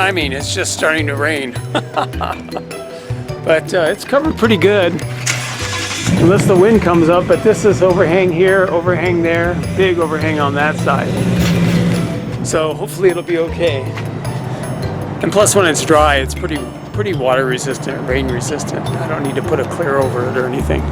timing, it's just starting to rain. But it's covered pretty good. Unless the wind comes up, but this is overhang here, overhang there, big overhang on that side. So hopefully it'll be okay. And plus when it's dry, it's pretty water resistant, rain resistant. I don't need to put a clear over it or anything.